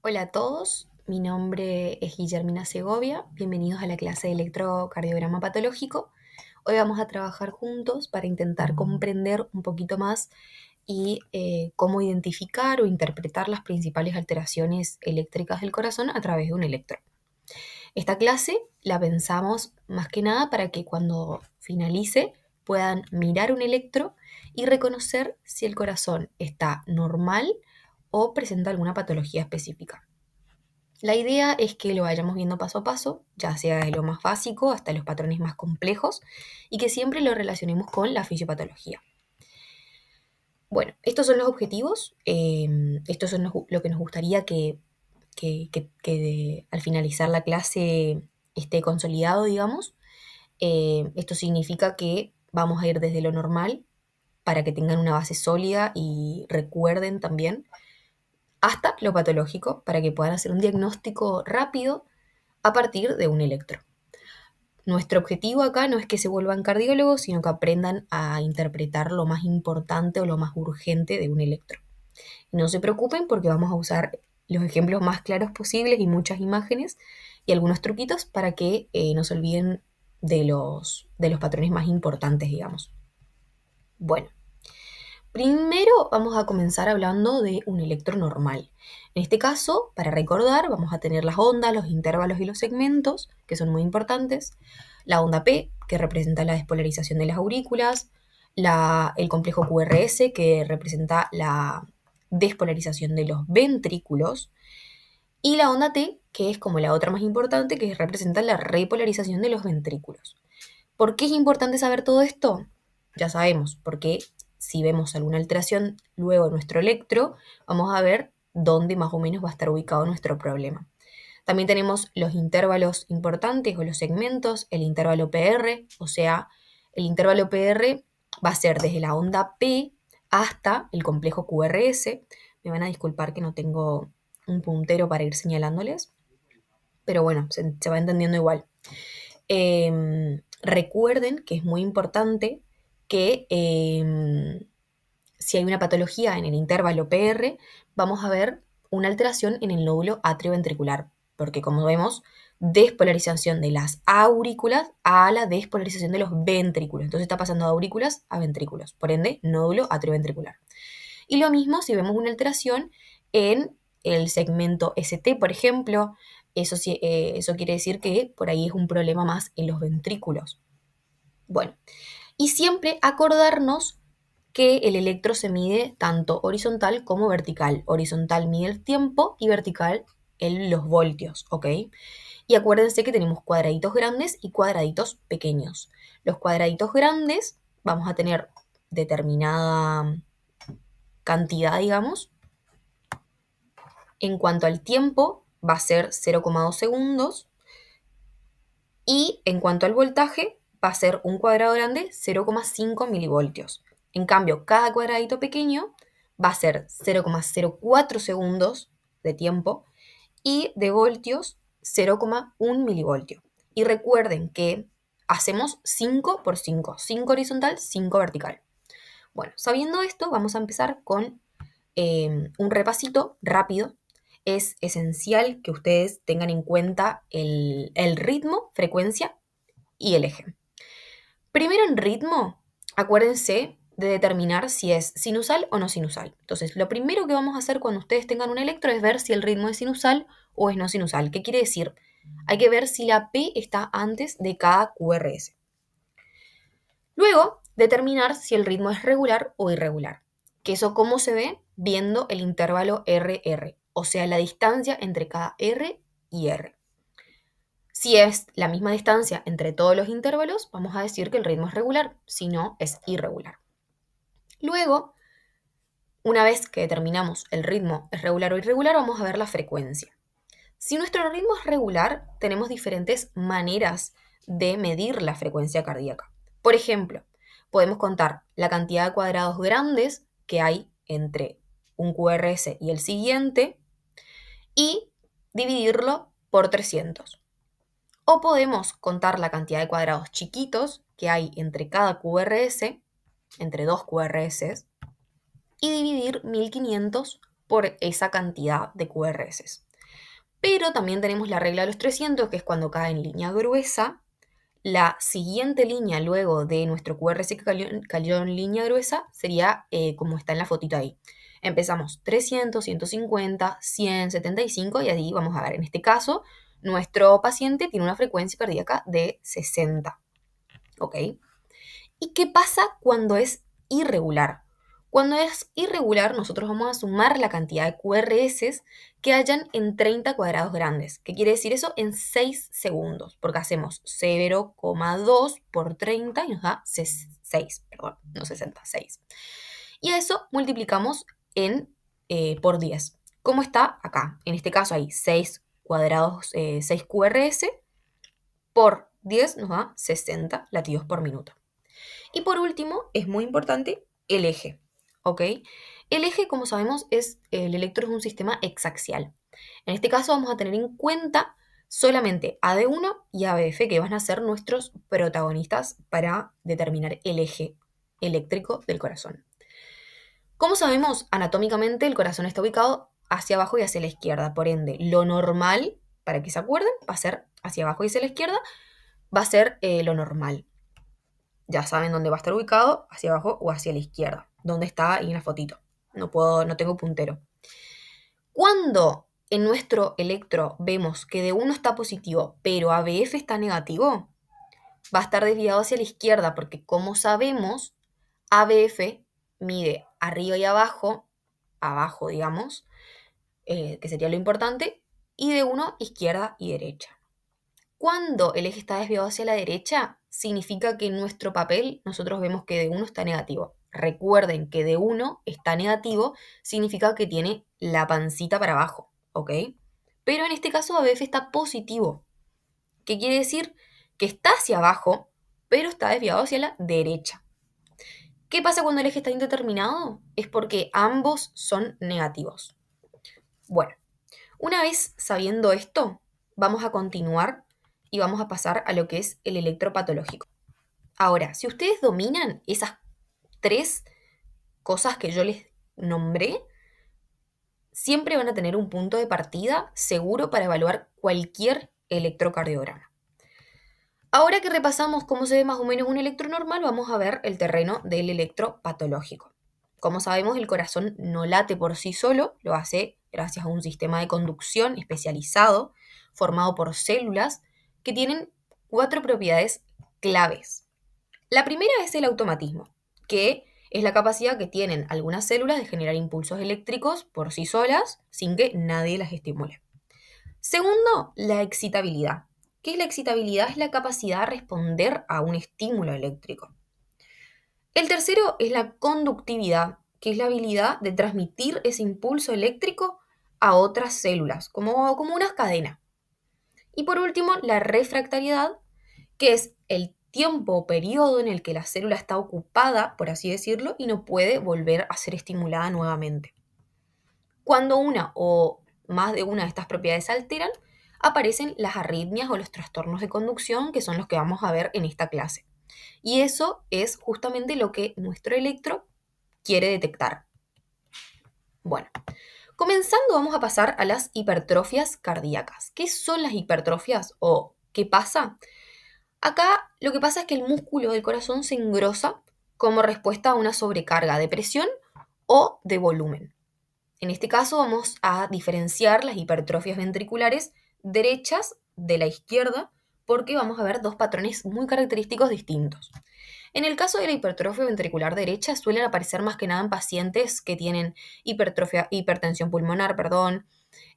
Hola a todos, mi nombre es Guillermina Segovia, bienvenidos a la clase de electrocardiograma patológico. Hoy vamos a trabajar juntos para intentar comprender un poquito más y cómo identificar o interpretar las principales alteraciones eléctricas del corazón a través de un electro. Esta clase la pensamos más que nada para que cuando finalice puedan mirar un electro y reconocer si el corazón está normal o presenta alguna patología específica. La idea es que lo vayamos viendo paso a paso, ya sea de lo más básico hasta los patrones más complejos, y que siempre lo relacionemos con la fisiopatología. Bueno, estos son los objetivos, estos son lo que nos gustaría que al finalizar la clase esté consolidado, digamos. Esto significa que vamos a ir desde lo normal para que tengan una base sólida y recuerden también hasta lo patológico para que puedan hacer un diagnóstico rápido a partir de un electro. Nuestro objetivo acá no es que se vuelvan cardiólogos, sino que aprendan a interpretar lo más importante o lo más urgente de un electro. No se preocupen porque vamos a usar los ejemplos más claros posibles y muchas imágenes y algunos truquitos para que no se olviden de los patrones más importantes, digamos. Bueno, primero vamos a comenzar hablando de un electro normal. En este caso, para recordar, vamos a tener las ondas, los intervalos y los segmentos, que son muy importantes. La onda P, que representa la despolarización de las aurículas. El complejo QRS, que representa la despolarización de los ventrículos. Y la onda T, que es como la otra más importante, que representa la repolarización de los ventrículos. ¿Por qué es importante saber todo esto? Ya sabemos, porque si vemos alguna alteración luego en nuestro electro, vamos a ver dónde más o menos va a estar ubicado nuestro problema. También tenemos los intervalos importantes o los segmentos, el intervalo PR, o sea, el intervalo PR va a ser desde la onda P hasta el complejo QRS. Me van a disculpar que no tengo un puntero para ir señalándoles, pero bueno, se va entendiendo igual. Recuerden que es muy importante que si hay una patología en el intervalo PR, vamos a ver una alteración en el nódulo atrioventricular, porque como vemos, despolarización de las aurículas a la despolarización de los ventrículos. Entonces está pasando de aurículas a ventrículos, por ende, nódulo atrioventricular. Y lo mismo si vemos una alteración en el segmento ST, por ejemplo, eso quiere decir que por ahí es un problema más en los ventrículos. Bueno, y siempre acordarnos que el electro se mide tanto horizontal como vertical. Horizontal mide el tiempo y vertical los voltios, ¿ok? Y acuérdense que tenemos cuadraditos grandes y cuadraditos pequeños. Los cuadraditos grandes vamos a tener determinada cantidad, digamos. En cuanto al tiempo, va a ser 0,2 segundos. Y en cuanto al voltaje, va a ser un cuadrado grande 0,5 milivoltios. En cambio, cada cuadradito pequeño va a ser 0,04 segundos de tiempo y de voltios 0,1 milivoltio. Y recuerden que hacemos 5 por 5, 5 horizontal, 5 vertical. Bueno, sabiendo esto, vamos a empezar con un repasito rápido. Es esencial que ustedes tengan en cuenta el ritmo, frecuencia y el eje. Primero en ritmo, acuérdense de determinar si es sinusal o no sinusal. Entonces, lo primero que vamos a hacer cuando ustedes tengan un electro es ver si el ritmo es sinusal o es no sinusal. ¿Qué quiere decir? Hay que ver si la P está antes de cada QRS. Luego, determinar si el ritmo es regular o irregular. ¿Que eso cómo se ve? Viendo el intervalo RR, o sea, la distancia entre cada R y R. Si es la misma distancia entre todos los intervalos, vamos a decir que el ritmo es regular, si no, es irregular. Luego, una vez que determinamos el ritmo es regular o irregular, vamos a ver la frecuencia. Si nuestro ritmo es regular, tenemos diferentes maneras de medir la frecuencia cardíaca. Por ejemplo, podemos contar la cantidad de cuadrados grandes que hay entre un QRS y el siguiente y dividirlo por 300. O podemos contar la cantidad de cuadrados chiquitos que hay entre cada QRS, entre dos QRS, y dividir 1500 por esa cantidad de QRS. Pero también tenemos la regla de los 300, que es cuando cae en línea gruesa. La siguiente línea luego de nuestro QRS que cayó en línea gruesa sería como está en la fotito ahí. Empezamos 300, 150, 100, 75 y ahí vamos a ver. En este caso, nuestro paciente tiene una frecuencia cardíaca de 60. ¿Ok? ¿Y qué pasa cuando es irregular? Cuando es irregular, nosotros vamos a sumar la cantidad de QRS que hayan en 30 cuadrados grandes. ¿Qué quiere decir eso? En 6 segundos, porque hacemos 0,2 por 30 y nos da 6, perdón, no 66. Y a eso multiplicamos por 10. ¿Cómo está acá? En este caso hay 6 cuadrados, 6 QRS por 10 nos da 60 latidos por minuto. Y por último, es muy importante el eje, ¿ok? El eje, como sabemos, el electro es un sistema hexaxial. En este caso vamos a tener en cuenta solamente AD1 y ABF, que van a ser nuestros protagonistas para determinar el eje eléctrico del corazón. Como sabemos, anatómicamente el corazón está ubicado hacia abajo y hacia la izquierda. Por ende, lo normal, para que se acuerden, va a ser hacia abajo y hacia la izquierda, va a ser lo normal. Ya saben dónde va a estar ubicado, hacia abajo o hacia la izquierda. Dónde está ahí en la fotito. No tengo puntero. Cuando en nuestro electro vemos que D1 está positivo, pero ABF está negativo, va a estar desviado hacia la izquierda, porque como sabemos, ABF mide arriba y abajo, digamos, que sería lo importante, y D1 izquierda y derecha. Cuando el eje está desviado hacia la derecha, significa que en nuestro papel nosotros vemos que D1 está negativo. Recuerden que D1 está negativo, significa que tiene la pancita para abajo, ¿ok? Pero en este caso ABF está positivo. ¿Qué quiere decir? Que está hacia abajo, pero está desviado hacia la derecha. ¿Qué pasa cuando el eje está indeterminado? Es porque ambos son negativos. Bueno, una vez sabiendo esto, vamos a continuar y vamos a pasar a lo que es el electropatológico. Ahora, si ustedes dominan esas 3 cosas que yo les nombré, siempre van a tener un punto de partida seguro para evaluar cualquier electrocardiograma. Ahora que repasamos cómo se ve más o menos un electro normal, vamos a ver el terreno del electropatológico. Como sabemos, el corazón no late por sí solo, lo hace gracias a un sistema de conducción especializado formado por células que tienen 4 propiedades claves. La primera es el automatismo, que es la capacidad que tienen algunas células de generar impulsos eléctricos por sí solas sin que nadie las estimule. Segundo, la excitabilidad. ¿Qué es la excitabilidad? Es la capacidad de responder a un estímulo eléctrico. El tercero es la conductividad, que es la habilidad de transmitir ese impulso eléctrico a otras células, como una cadena. Y por último, la refractariedad, que es el tiempo o periodo en el que la célula está ocupada, por así decirlo, y no puede volver a ser estimulada nuevamente. Cuando una o más de una de estas propiedades se alteran, aparecen las arritmias o los trastornos de conducción, que son los que vamos a ver en esta clase. Y eso es justamente lo que nuestro electro quiere detectar. Bueno, comenzando vamos a pasar a las hipertrofias cardíacas. ¿Qué son las hipertrofias o qué pasa? Acá lo que pasa es que el músculo del corazón se engrosa como respuesta a una sobrecarga de presión o de volumen. En este caso vamos a diferenciar las hipertrofias ventriculares derechas de la izquierda porque vamos a ver 2 patrones muy característicos distintos. En el caso de la hipertrofia ventricular derecha suelen aparecer más que nada en pacientes que tienen hipertensión pulmonar,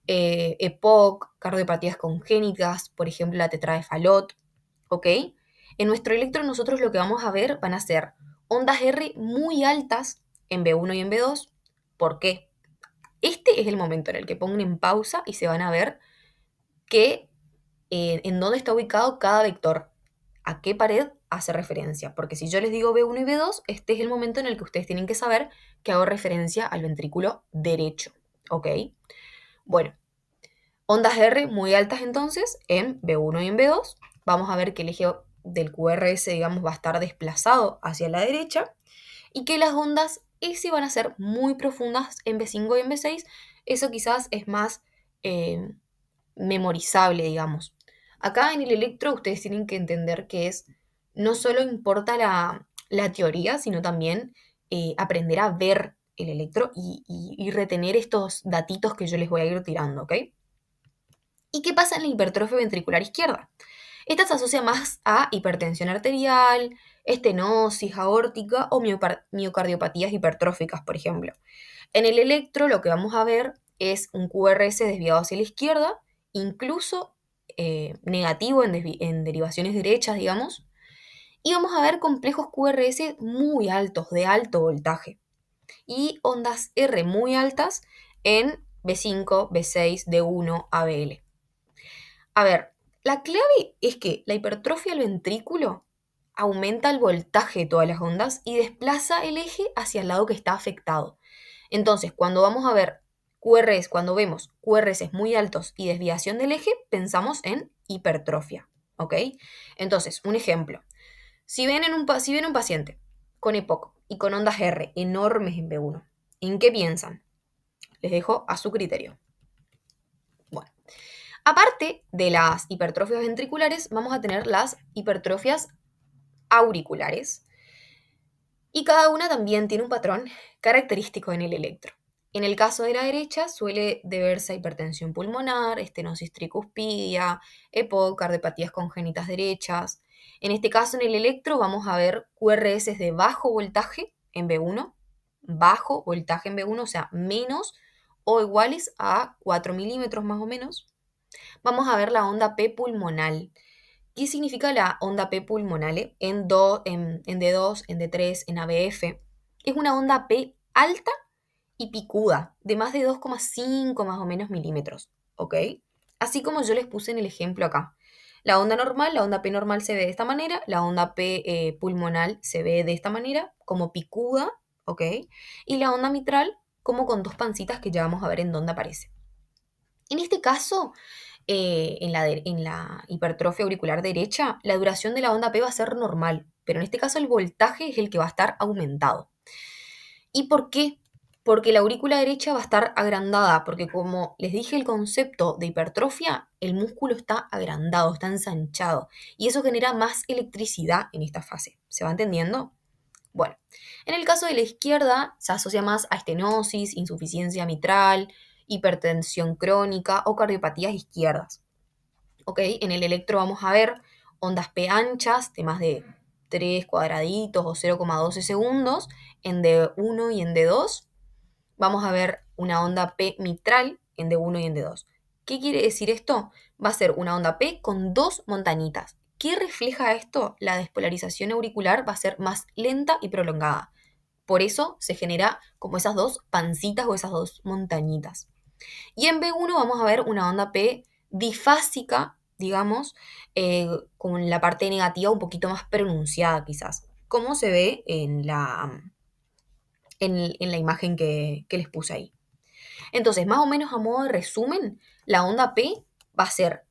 EPOC, cardiopatías congénitas, por ejemplo la tetra de Fallot, ¿ok? En nuestro electro nosotros lo que vamos a ver van a ser ondas R muy altas en B1 y en B2. ¿Por qué? Este es el momento en el que pongan en pausa y se van a ver en dónde está ubicado cada vector, a qué pared hace referencia. Porque si yo les digo B1 y B2, este es el momento en el que ustedes tienen que saber que hago referencia al ventrículo derecho. ¿Ok? Bueno, ondas R muy altas entonces en B1 y en B2. Vamos a ver que el eje del QRS, digamos, va a estar desplazado hacia la derecha y que las ondas S van a ser muy profundas en B5 y en B6. Eso quizás es más memorizable, digamos. Acá en el electro ustedes tienen que entender que no solo importa la teoría, sino también aprender a ver el electro y retener estos datitos que yo les voy a ir tirando, ¿ok? ¿Y qué pasa en la hipertrofia ventricular izquierda? Esta se asocia más a hipertensión arterial, estenosis aórtica o miocardiopatías hipertróficas, por ejemplo. En el electro lo que vamos a ver es un QRS desviado hacia la izquierda, incluso negativo en derivaciones derechas, digamos, y vamos a ver complejos QRS muy altos, de alto voltaje, y ondas R muy altas en B5, B6, D1, ABL. A ver, la clave es que la hipertrofia del ventrículo aumenta el voltaje de todas las ondas y desplaza el eje hacia el lado que está afectado. Entonces, cuando vamos a ver QRS, cuando vemos QRS muy altos y desviación del eje, pensamos en hipertrofia, ¿ok? Entonces, un ejemplo. Si ven un paciente con EPOC y con ondas R enormes en B1, ¿en qué piensan? Les dejo a su criterio. Bueno, aparte de las hipertrofias ventriculares, vamos a tener las hipertrofias auriculares. Y cada una también tiene un patrón característico en el electro. En el caso de la derecha suele deberse a hipertensión pulmonar, estenosis tricuspidia, EPOC, cardiopatías congénitas derechas. En este caso, en el electro vamos a ver QRS de bajo voltaje en B1, bajo voltaje en B1, o sea, menos o iguales a 4 milímetros más o menos. Vamos a ver la onda P pulmonal. ¿Qué significa la onda P pulmonale? En D2, en D3, en ABF. Es una onda P alta y picuda, de más de 2,5 más o menos milímetros, ¿ok? Así como yo les puse en el ejemplo acá. La onda normal, la onda P normal se ve de esta manera, la onda P pulmonal se ve de esta manera, como picuda, ¿ok? Y la onda mitral como con dos pancitas que ya vamos a ver en dónde aparece. En este caso, en la hipertrofia auricular derecha, la duración de la onda P va a ser normal, pero en este caso el voltaje es el que va a estar aumentado. ¿Y por qué? Porque la aurícula derecha va a estar agrandada, porque como les dije el concepto de hipertrofia, el músculo está agrandado, está ensanchado, y eso genera más electricidad en esta fase. ¿Se va entendiendo? Bueno, en el caso de la izquierda se asocia más a estenosis, insuficiencia mitral, hipertensión crónica o cardiopatías izquierdas. ¿Ok? En el electro vamos a ver ondas P anchas de más de 3 cuadraditos o 0,12 segundos en D1 y en D2. Vamos a ver una onda P mitral en D1 y en D2. ¿Qué quiere decir esto? Va a ser una onda P con dos montañitas. ¿Qué refleja esto? La despolarización auricular va a ser más lenta y prolongada. Por eso se genera como esas dos pancitas o esas dos montañitas. Y en B1 vamos a ver una onda P difásica, digamos, con la parte negativa un poquito más pronunciada quizás, como se ve en la imagen que les puse ahí. Entonces, más o menos a modo de resumen, la onda P va a ser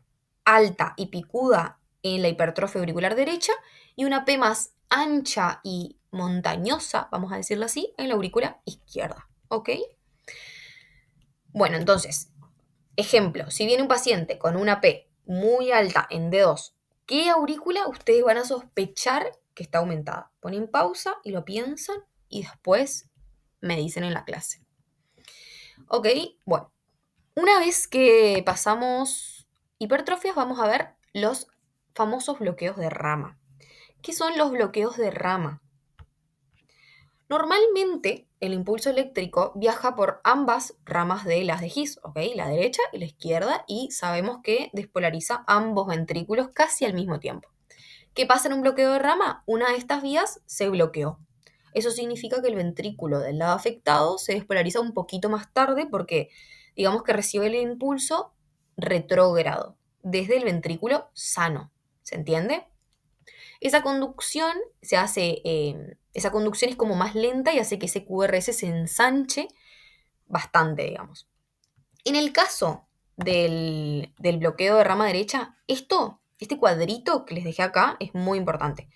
alta y picuda en la hipertrofia auricular derecha y una P más ancha y montañosa, vamos a decirlo así, en la aurícula izquierda. ¿Ok? Bueno, entonces, ejemplo, si viene un paciente con una P muy alta en D2, ¿qué aurícula ustedes van a sospechar que está aumentada? Ponen pausa y lo piensan y después me dicen en la clase. Ok, bueno, una vez que pasamos hipertrofias, vamos a ver los famosos bloqueos de rama. ¿Qué son los bloqueos de rama? Normalmente el impulso eléctrico viaja por ambas ramas de las de His, ¿ok? La derecha y la izquierda, y sabemos que despolariza ambos ventrículos casi al mismo tiempo. ¿Qué pasa en un bloqueo de rama? Una de estas vías se bloqueó. Eso significa que el ventrículo del lado afectado se despolariza un poquito más tarde porque digamos que recibe el impulso retrógrado desde el ventrículo sano. ¿Se entiende? Esa conducción esa conducción es como más lenta y hace que ese QRS se ensanche bastante, digamos. En el caso del bloqueo de rama derecha, este cuadrito que les dejé acá es muy importante.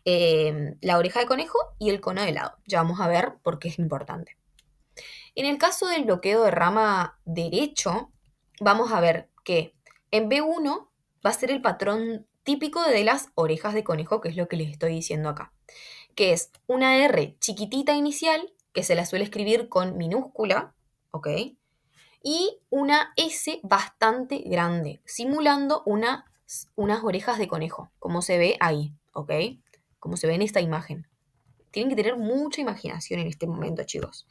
La oreja de conejo y el cono de helado. Ya vamos a ver por qué es importante. En el caso del bloqueo de rama derecho, vamos a ver que En B1 va a ser el patrón típico de las orejas de conejo, que es lo que les estoy diciendo acá, que es una R chiquitita inicial, que se la suele escribir con minúscula, ¿ok? Y una S bastante grande, simulando unas orejas de conejo, como se ve ahí, ¿ok? Como se ve en esta imagen. Tienen que tener mucha imaginación en este momento, chicos.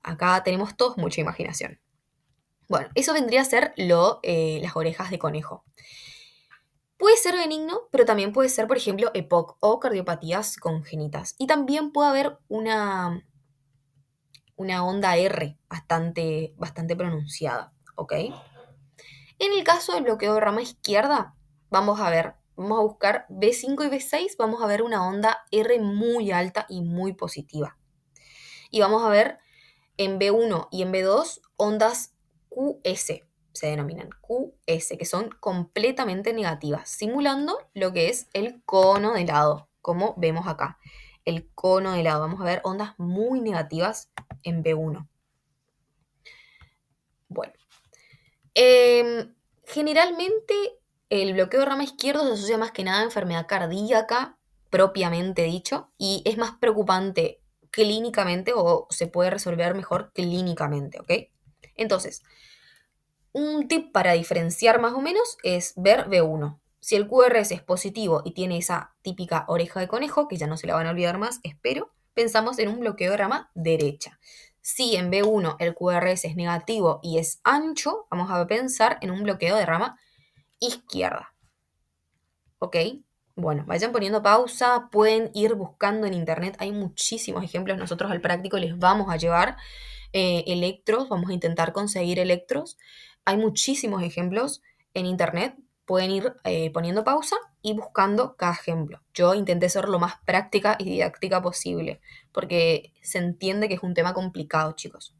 Acá tenemos todos mucha imaginación. Bueno, eso vendría a ser las orejas de conejo. Puede ser benigno, pero también puede ser, por ejemplo, EPOC o cardiopatías congénitas. Y también puede haber una onda R bastante pronunciada, ¿ok? En el caso del bloqueo de rama izquierda, vamos a buscar B5 y B6, vamos a ver una onda R muy alta y muy positiva. Y vamos a ver en B1 y en B2 ondas QS, se denominan QS, que son completamente negativas, simulando lo que es el cono de lado, como vemos acá. El cono de lado, vamos a ver ondas muy negativas en B1. Bueno, generalmente el bloqueo de rama izquierdo se asocia más que nada a enfermedad cardíaca, propiamente dicho, y es más preocupante clínicamente o se puede resolver mejor clínicamente, ¿ok? Entonces, un tip para diferenciar más o menos es ver B1. Si el QRS es positivo y tiene esa típica oreja de conejo, que ya no se la van a olvidar más, espero, pensamos en un bloqueo de rama derecha. Si en B1 el QRS es negativo y es ancho, vamos a pensar en un bloqueo de rama izquierda. ¿Ok? Bueno, vayan poniendo pausa, pueden ir buscando en internet, hay muchísimos ejemplos, nosotros al práctico les vamos a llevar electros, vamos a intentar conseguir electros. Hay muchísimos ejemplos en internet, pueden ir poniendo pausa y buscando cada ejemplo. Yo intenté ser lo más práctica y didáctica posible, porque se entiende que es un tema complicado, chicos.